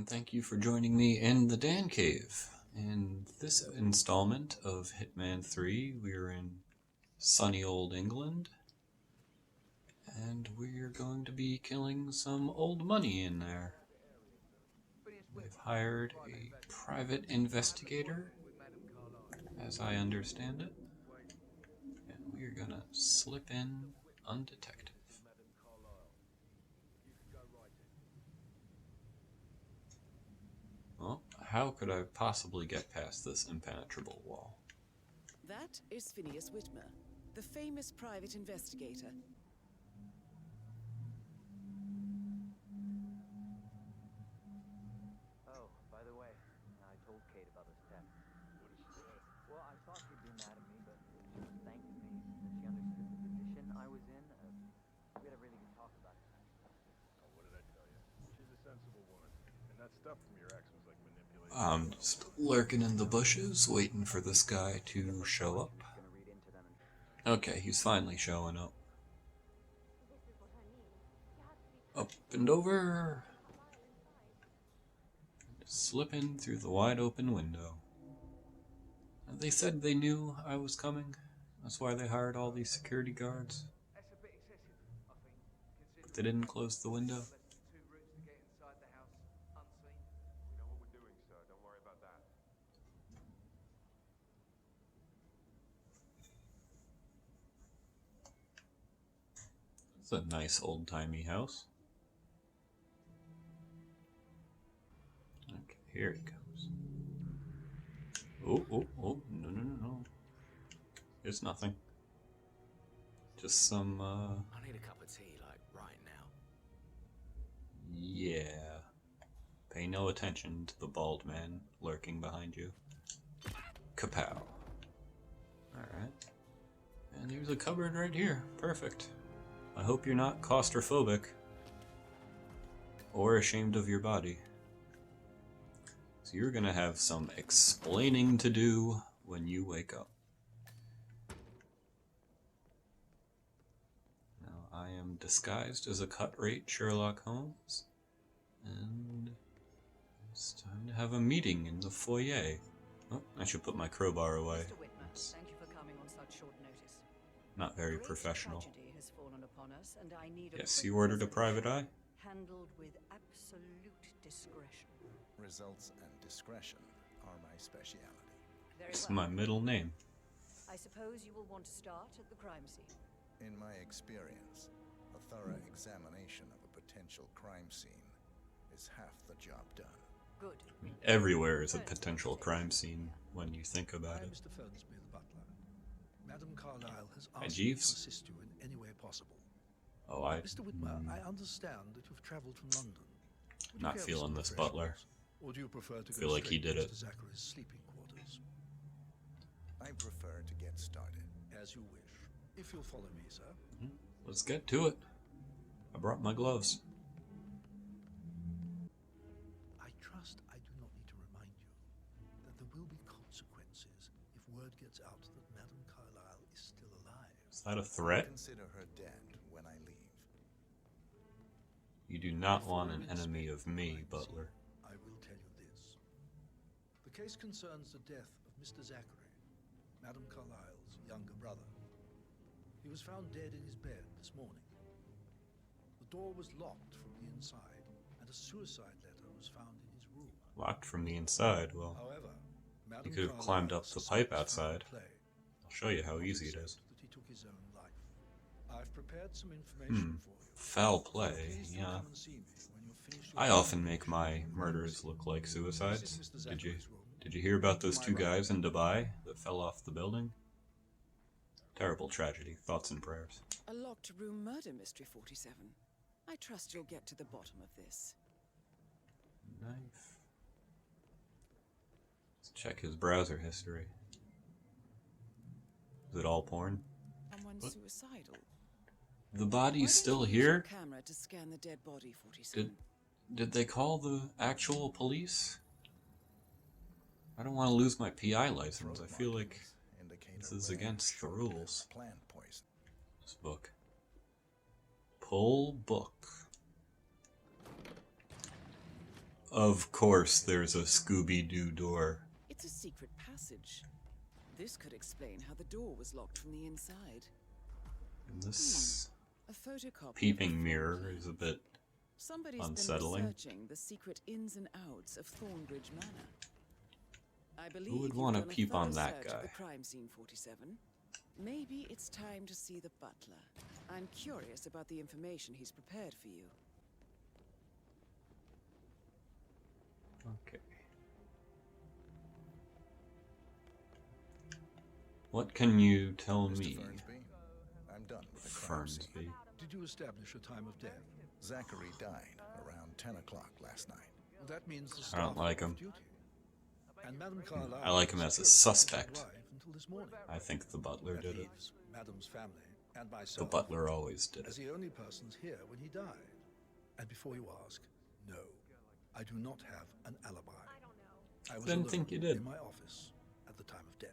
thank you for joining me in the Dan Cave. In this installment of Hitman 3, we're in sunny old England, and we're going to be killing some old money in there. We've hired a private investigator, as I understand it, and we're gonna slip in undetected. Well, how could I possibly get past this impenetrable wall? That is Phineas Whitmer, the famous private investigator. Oh, by the way, I told Kate about this theft. What did she say? Well, I thought she'd be mad at me, but she was thanking me that she understood the position I was in. We had a really good talk about it. Oh, what did I tell you? She's a sensible woman. And that stuff from your ex was like manipulation. I'm just lurking in the bushes, waiting for this guy to show up. Okay, he's finally showing up. Up and over. Slip in through the wide open window. They said they knew I was coming. That's why they hired all these security guards. But they didn't close the window. It's a nice old-timey house. Okay, here he comes. Oh, no. It's nothing. Just some, I need a cup of tea, like, right now. Yeah. Pay no attention to the bald man lurking behind you. Kapow. Alright. And there's a cupboard right here. Perfect. I hope you're not claustrophobic. Or ashamed of your body. So you're gonna have some explaining to do when you wake up. Now I am disguised as a cut-rate Sherlock Holmes. And it's time to have a meeting in the foyer. Oh, I should put my crowbar away. Mr. Whitmer, thank you for coming on such short notice. Not very Great professional. tragedy has fallen upon us, and I need Yes, quick you ordered a resolution, private eye? handled with absolute discretion. Results and discretion are my speciality. Very It's well. my middle name. I suppose you will want to start at the crime scene. In my experience, a thorough examination of a potential crime scene is half the job done. Good. Everywhere is a potential crime scene when you think about I am it. Mr. Fernsby, the butler. Madam Carlyle has Hi, asked me to Jeeves. assist you in any way possible. Oh, I Mr. Whitmer, I understand that you've travelled from London. Would you not care for feeling some this butler. refreshments? Or do you prefer to Feel go like he straight did to it. Mr. Zachary's sleeping quarters? I prefer to get started. As you wish. If you'll follow me, sir. Let's get to it. I brought my gloves. I trust I do not need to remind you that there will be consequences if word gets out that Madam Carlyle is still alive. Is that a threat? Consider her dead when I leave. You do not want an enemy of me, butler. I will tell you this. The case concerns the death of Mr. Zachary, Madam Carlyle's younger brother. He was found dead in his bed this morning. The door was locked from the inside, and a suicide letter was found in his room. Locked from the inside. Well, However, Madam you could have Carlyle climbed up the pipe suspects foul outside. play. I'll show you how easy it is. That he took his own life. I've prepared some information for you. Foul So play, please do yeah. come and see me when you've finished your I work. often make my murders look like suicides. This is Mr. Did you Zachary's room. did you hear about those two guys in Dubai that fell off the building? Terrible tragedy. Thoughts and prayers. A locked room murder mystery, 47. I trust you'll get to the bottom of this. Knife. Let's check his browser history. Is it all porn? Someone What? suicidal. The Why body's don't still you use your here? camera to scan the dead body, 47. Did they call the actual police? I don't want to lose my PI license. I feel like this is against the rules. Plant poison. This book. Pull book. Of course, there's a Scooby-Doo door. It's a secret passage. This could explain how the door was locked from the inside. And this A photocopy. peeping mirror is a bit Somebody's unsettling. been researching the secret ins and outs of Thornbridge Manor. I believe would you've wanna done a peep on thorough that search of guy? the crime scene, 47. Maybe it's time to see the butler. I'm curious about the information he's prepared for you. Okay. What can you tell Mr. me, Fernsby, I'm done with the crime scene. Fernsby? Did you establish a time of death? Zachary died around 10 o'clock last night. That means the I staff don't like were him. off duty. And Madame Carlyle I like him as a suspect. wasn't alive until this morning. I think the butler That did it. leaves Madame's family and The myself butler always did as it. the only persons here when he died. And before you ask, no, I do not have an alibi. I was Didn't alone think you did. in my office at the time of death.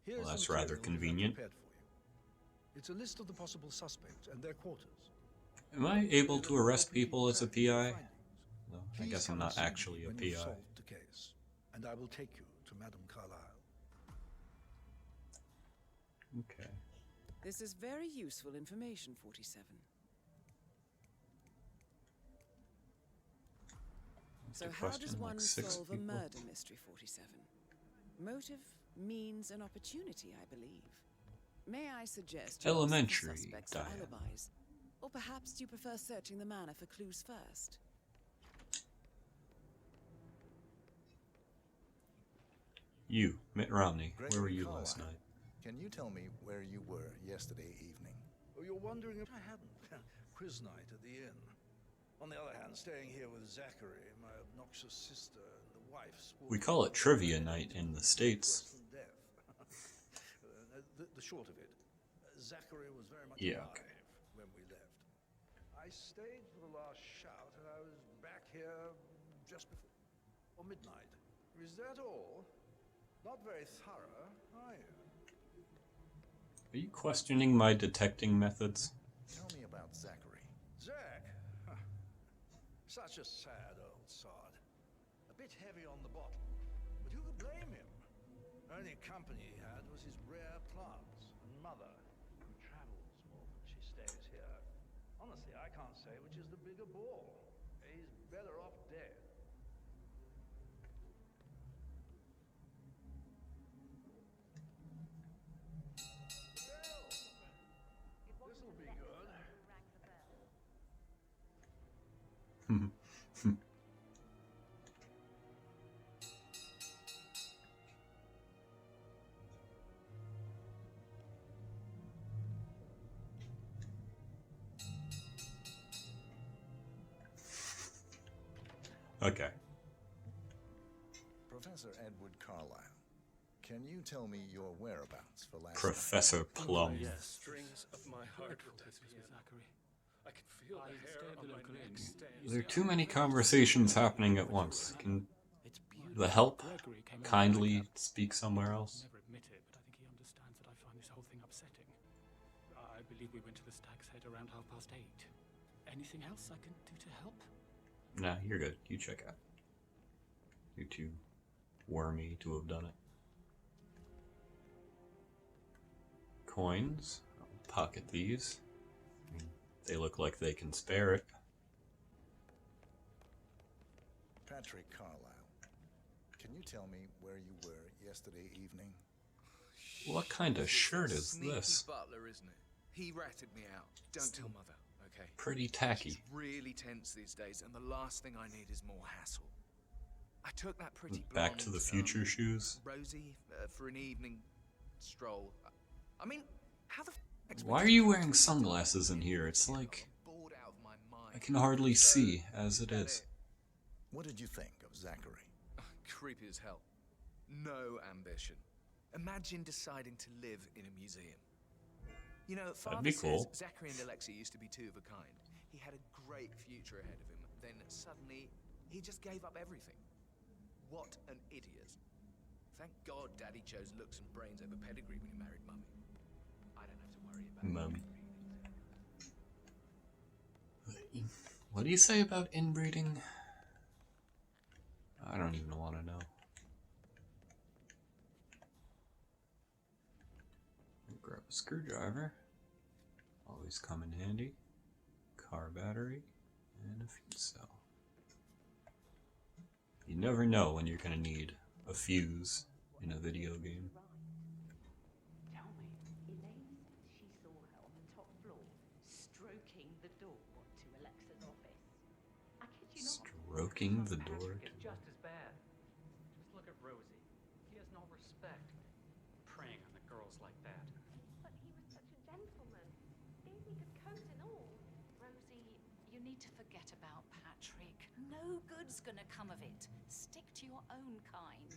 Here's Well, that's the rather material we have convenient. prepared for you. It's a list of the possible suspects and their quarters. Am I able to arrest people as a PI? Findings. No, I Please guess I'm come not and see me actually a when you've PI. solved the case, and I will take you to Madame Carlyle. Okay. This is very useful information, 47. So To how does question, one like, 6 solve a people. murder mystery, 47? Motive, means, and opportunity, I believe. May I suggest you ask the Elementary, suspects for Diane. alibis? Or perhaps you prefer searching the manor for clues first? You, Mitt Romney, Gregory where were you Carlyle. last night? Can you tell me where you were yesterday evening? Oh, you're wondering if I hadn't. Quiz night at the inn. On the other hand, staying here with Zachary, my obnoxious sister, and the wife. We call it trivia night in the States. Worse than death. The short of it, Zachary was very much Yeah, alive okay. when we left. I stayed for the last shout, and I was back here just before or midnight. Is that all? Not very thorough, are you? Are you questioning my detecting methods? Tell me about Zachary. Zach! Huh. Such a sad old sod. A bit heavy on the bottle, but who could blame him? Only company he had was his rare plants and mother, who travels more than she stays here. Honestly, I can't say which is the bigger bore. He's better off dead. This'll be good. Okay. Professor Edward Carlyle, can you tell me your whereabouts for last Professor Plum. Strings of my heart will disappear. I can feel the hair on my neck stand. There are too many conversations happening at once. Can the help kindly speak somewhere else? Never admit it, but I think he understands that I find this whole thing upsetting. I believe we went to the Stag's Head around 8:30. Anything else I can do to help? Nah, you're good. You check out. You're too wormy to have done it. Coins. I'll pocket these. They look like they can spare it. Patrick Carlyle, can you tell me where you were yesterday evening? What kind of shirt is Sneaky this? butler, isn't it? He ratted me out. Don't tell mother, okay? Pretty tacky. She's really tense these days, and the last thing I need is more hassle. I took that pretty Back to the blonde, Future shoes. Rosie for an evening stroll. I mean, how the f*** Why are you wearing sunglasses in here? It's like I'm bored out of my mind. I can hardly see as it is. What did you think of Zachary? Creepy as hell. No ambition. Imagine deciding to live in a museum. You know, Father be says cool. Zachary and Alexei used to be two of a kind. He had a great future ahead of him. Then suddenly, he just gave up everything. What an idiot. Thank God Daddy chose looks and brains over pedigree when he married Mummy. I don't have to worry about Mummy. inbreeding. What do you say about inbreeding? don't even want to know. Grab a screwdriver. Always come in handy. Car battery. And a fuse cell. You never know when you're going to need a fuse in a video game. Tell me, Elaine said she saw her on the top floor, stroking the door to Alexa's office. I kid you not. Stroking the door. Patrick is just as bad. Just look at Rosie. He has no respect. Preying on the girls like that. But he was such a gentleman. Gave me his coat and all. Rosie, you need to forget about Patrick. No good's gonna come of it. Stick to your own kind.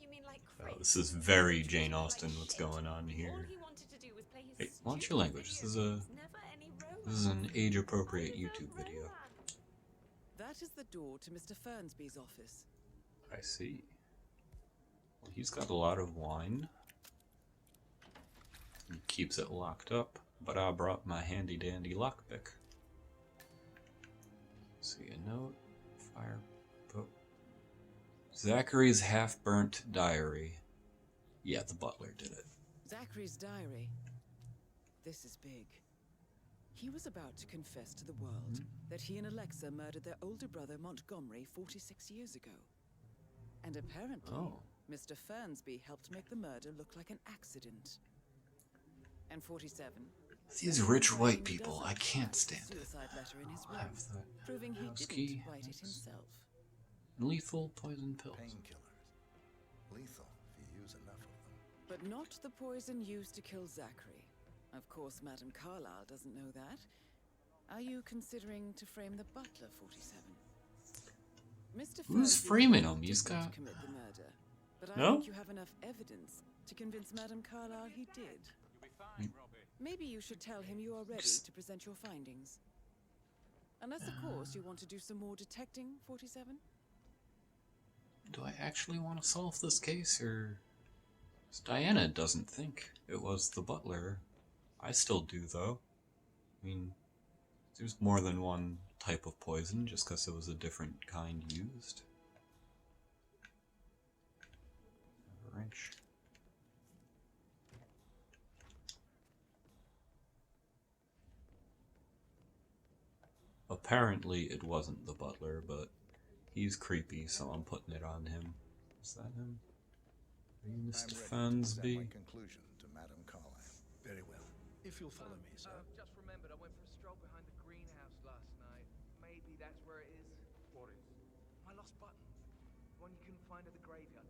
You mean like Oh, Chris? this is very Jane Austen. What's going on here? All he wanted to do was play his Hey, watch your language. This is an age-appropriate YouTube video. That is the door to Mr. Fernsby's office. I see. Well, he's got a lot of wine. He keeps it locked up, but I brought my handy-dandy lockpick. See a note. Fire. Oh. Zachary's half-burnt diary. Yeah, the butler did it. Zachary's diary. This is big. He was about to confess to the world that he and Alexa murdered their older brother Montgomery 46 years ago. And apparently, Mr. Fernsby helped make the murder look like an accident. And 47. These rich white people, I can't stand it. Suicide letter in his I'll room, have that. proving he House didn't key. write it himself. Lethal poison pills. Painkillers. Lethal if you use enough of them. But not the poison used to kill Zachary. Of course, Madame Carlyle doesn't know that. Are you considering to frame the butler, 47? Mr. Who's Fernsby framing him? did He's not got... commit the murder, but I No? think you have enough evidence to convince Madame Carlyle he did. You'll be fine, Robbie. Maybe you should tell him you are ready to present your findings. Unless, of course, you want to do some more detecting, 47? Do I actually want to solve this case, or... Diana doesn't think it was the butler. I still do, though. I mean, there's more than one type of poison, just because it was a different kind used. Have a wrench. Apparently it wasn't the butler, but he's creepy, so I'm putting it on him. Is that him? Are you Mr. Fernsby? My conclusion to Madame Carlyle. Very well. If you'll follow me, sir. Just remembered I went for a stroll behind the greenhouse last night. Maybe that's where it is. What is? My lost button. The one you couldn't find at the graveyard.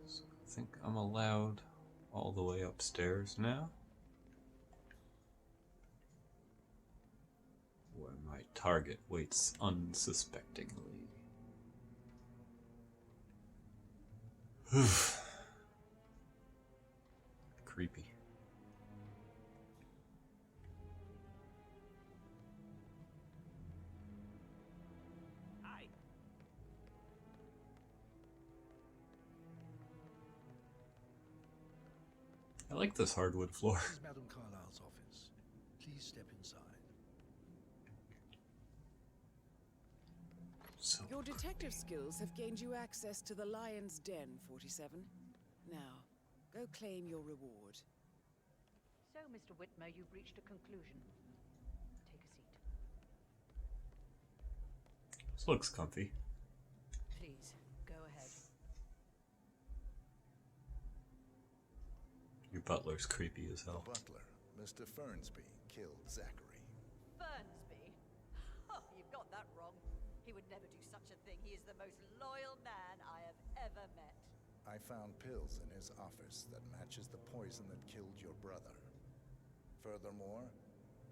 So I think I'm allowed all the way upstairs now, where my target waits unsuspectingly. Creepy. Hi. I like this hardwood floor. This is Madame Carlyle's office. Please step inside. So Your detective skills have gained you access to the Lion's Den, 47. Now, go claim your reward. So, Mr. Whitmer, you've reached a conclusion. Take a seat. this looks comfy. Please, go ahead. Your butler's creepy as hell. The butler, Mr. Fernsby, killed Zachary. Fernsby? Oh, you've got that wrong. He would never do such a thing. He is the most loyal man I have ever met. I found pills in his office that matches the poison that killed your brother. Furthermore,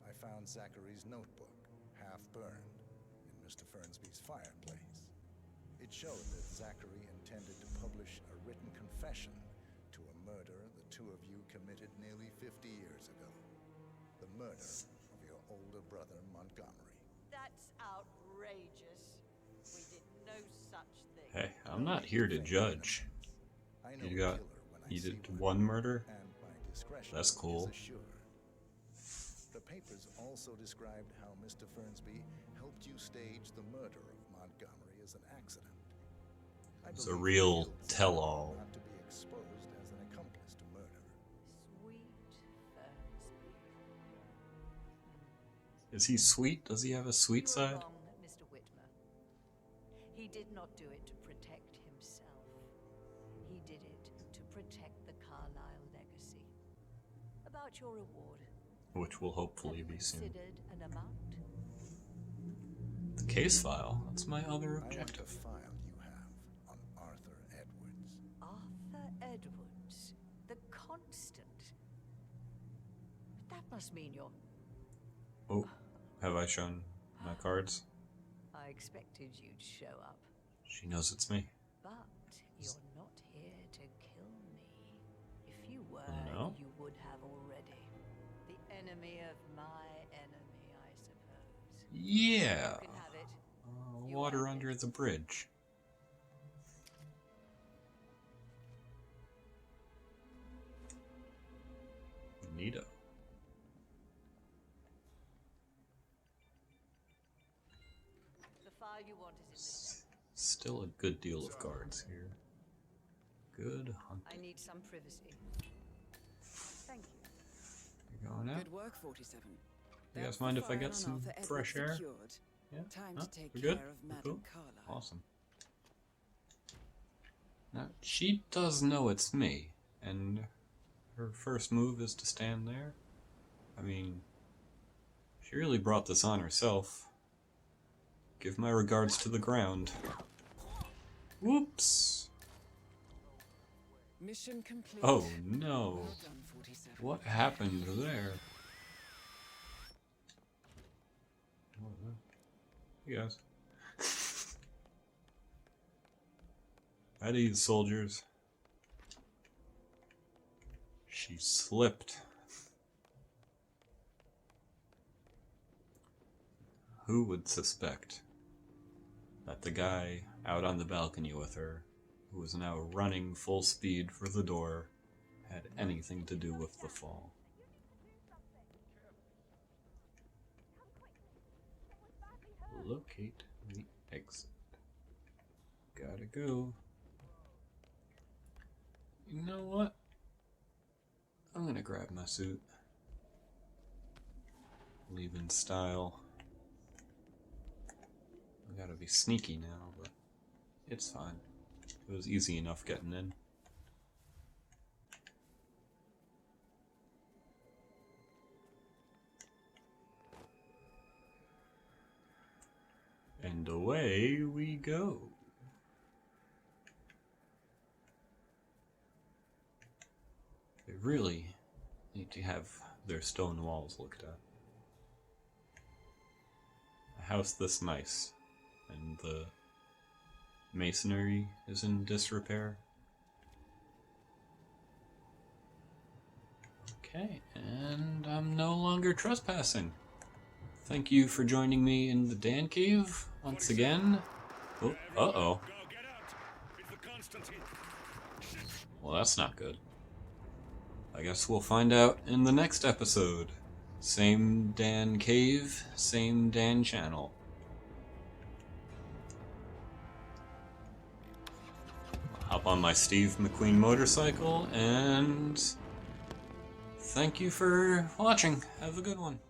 I found Zachary's notebook, half burned, in Mr. Fernsby's fireplace. It showed that Zachary intended to publish a written confession to a murder the two of you committed nearly 50 years ago. The murder of your older brother, Montgomery. That's outrageous. We did no such thing. Hey, I'm not here to judge. I know You got, a killer when I you see did one, one murder? and my discretion That's cool. is assured. The papers also described how Mr. Fernsby helped you stage the murder of Montgomery as an accident. It's a real tell-all. Not to be exposed as an accomplice to murder. Sweet Fernsby. Is he sweet? Does he have a sweet You are side? wrong, Mr. Whitmer. He did not do it to protect himself. He did it to protect the Carlyle legacy. About your reward. Which will hopefully Have you be soon. considered an amount? The case file. That's my other I want objective. a file you have on Arthur Edwards. Arthur Edwards, the Constant. That must mean you're... Oh, have I shown my cards? I expected you'd show up. She knows it's me. But you're not here to kill me. If you were, No. you would have already. The enemy of my enemy, I suppose. Yeah. You can have it. You Water have under it. the bridge. Neato. The file you want is in this deck. Still a good deal of cards here. Good I hunting. need some privacy. Thank you. You're going out? Good work, 47. You guys That's mind the if I file get on some Arthur Edwards fresh air? secured. Yeah? Time Huh? to take We're care good? of We're Madame cool? Carlyle. Awesome. Now, she does know it's me, and her first move is to stand there. I mean, she really brought this on herself. Give my regards to the ground. Whoops! Mission complete. Oh no. Well done, 47. What happened there? What was that? Hey guys. At ease, soldiers. She slipped. Who would suspect that the guy out on the balcony with her, who was now running full speed for the door, had anything to do with the fall? Locate the exit. Gotta go. You know what? I'm gonna grab my suit. Leave in style. I gotta be sneaky now, but it's fine. It was easy enough getting in. And away we go. They really need to have their stone walls looked at. A house this nice, and the masonry is in disrepair. Okay, and I'm no longer trespassing. Thank you for joining me in the Dan Cave once again. Oh, uh-oh. Well, that's not good. I guess we'll find out in the next episode. Same Dan Cave, same Dan channel. I'll hop on my Steve McQueen motorcycle, and thank you for watching. Have a good one.